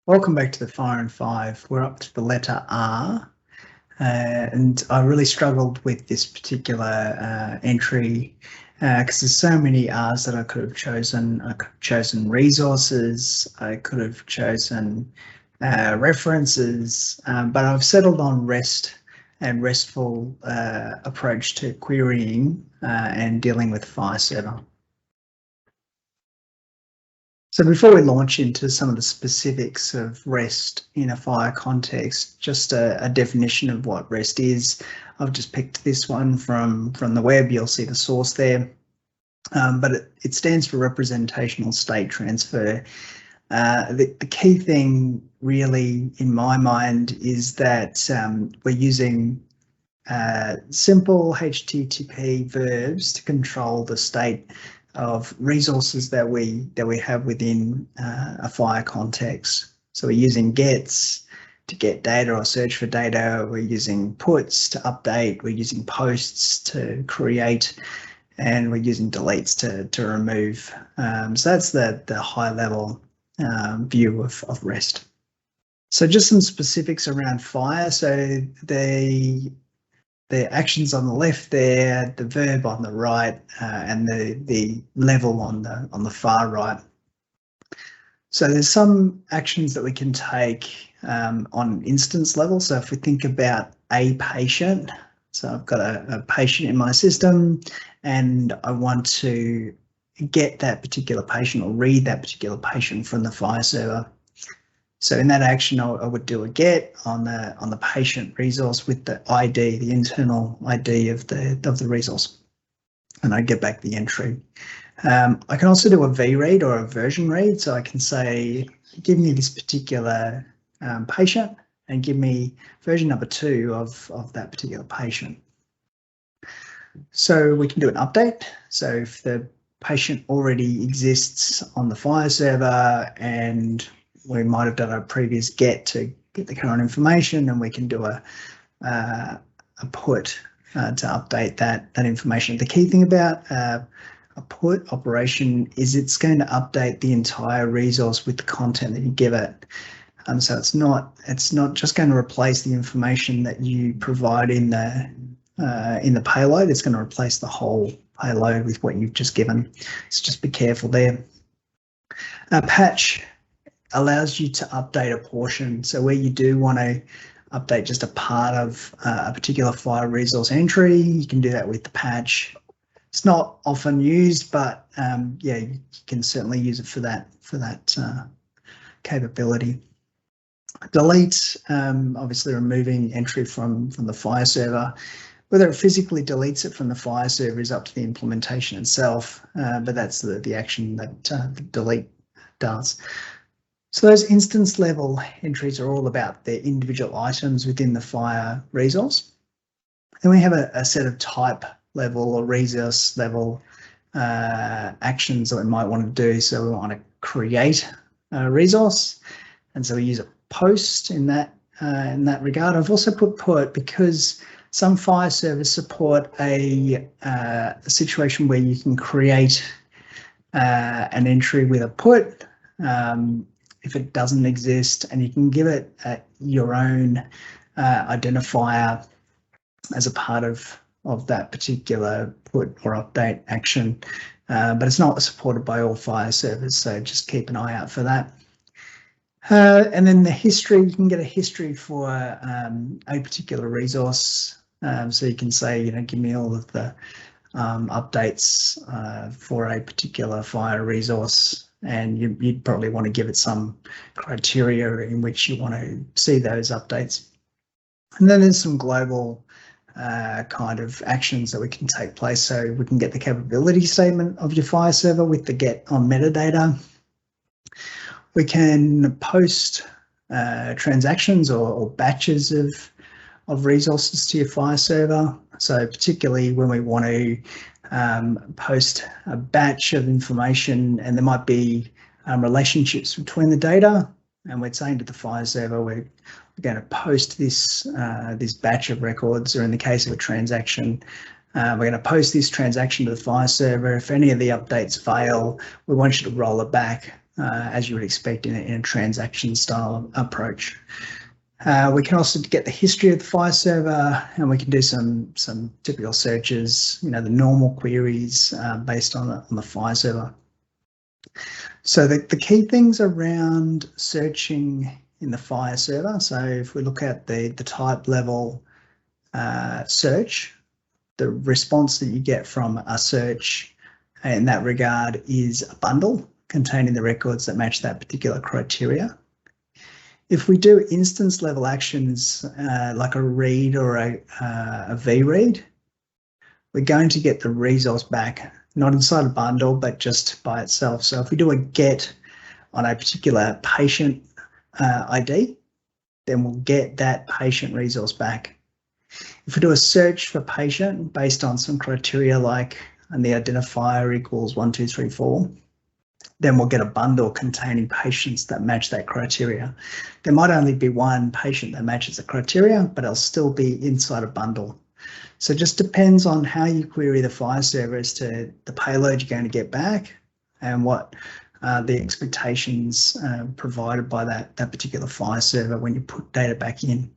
Welcome back to the FHIR in 5. We're up to the letter R, and I really struggled with this particular entry because there's so many R's that I could have chosen. I could have chosen resources, I could have chosen references, but I've settled on REST and RESTful approach to querying and dealing with FHIR server. So before we launch into some of the specifics of REST in a FHIR context, just a definition of what REST is. I've just picked this one from the web. You'll see the source there, but it stands for representational state transfer. The key thing really in my mind is that we're using simple HTTP verbs to control the state of resources that we have within a FHIR context. So we're using gets to get data or search for data. We're using puts to update. We're using posts to create, and we're using deletes to remove. So that's the high level view of REST. So just some specifics around FHIR. So the actions on the left there, the verb on the right, and the level on the far right. So there's some actions that we can take on instance level. So if we think about a patient, so I've got a patient in my system and I want to get that particular patient or read that particular patient from the FHIR server. So in that action, I would do a get on the patient resource with the ID, the internal ID of the resource, and I get back the entry. I can also do a vread or a version read. So I can say, give me this particular patient and give me version number 2 of that particular patient. So we can do an update. So if the patient already exists on the FHIR server and we might have done a previous get to get the current information, and we can do a put to update that information. The key thing about a put operation is it's going to update the entire resource with the content that you give it. So it's not just going to replace the information that you provide in the payload. It's going to replace the whole payload with what you've just given. So just be careful there. Patch allows you to update a portion. So where you do want to update just a part of a particular FHIR resource entry, you can do that with the patch. It's not often used, but yeah, you can certainly use it for that capability. Delete, obviously removing entry from the FHIR server. Whether it physically deletes it from the FHIR server is up to the implementation itself, but that's the action that the delete does. So those instance level entries are all about the individual items within the FHIR resource. Then we have a set of type level or resource level actions that we might want to do. So we want to create a resource, and so we use a post in that regard. I've also put because some FHIR servers support a situation where you can create an entry with a put. If it doesn't exist, and you can give it your own identifier as a part of that particular put or update action, but it's not supported by all FHIR servers, so just keep an eye out for that. And then the history, you can get a history for a particular resource, so you can say, give me all of the updates for a particular FHIR resource. And you'd probably want to give it some criteria in which you want to see those updates. And then there's some global kind of actions that we can take place. So we can get the capability statement of your FHIR server with the get on metadata. We can post transactions or batches of resources to your FHIR server. So particularly when we want to post a batch of information, and there might be relationships between the data, and we're saying to the FHIR server we're going to post this batch of records, or in the case of a transaction, we're going to post this transaction to the FHIR server. If any of the updates fail, we want you to roll it back as you would expect in a transaction style approach. We can also get the history of the FHIR server, and we can do some typical searches, the normal queries based on the FHIR server. So the key things around searching in the FHIR server. So if we look at the type level search, the response that you get from a search in that regard is a bundle containing the records that match that particular criteria. If we do instance level actions like a read or a VRead, we're going to get the resource back, not inside a bundle, but just by itself. So if we do a get on a particular patient ID, then we'll get that patient resource back. If we do a search for patient based on some criteria like and the identifier equals 1, 2, 3, 4, then we'll get a bundle containing patients that match that criteria. There might only be one patient that matches the criteria, but it'll still be inside a bundle. So it just depends on how you query the FHIR server as to the payload you're going to get back and what the expectations provided by that particular FHIR server when you put data back in.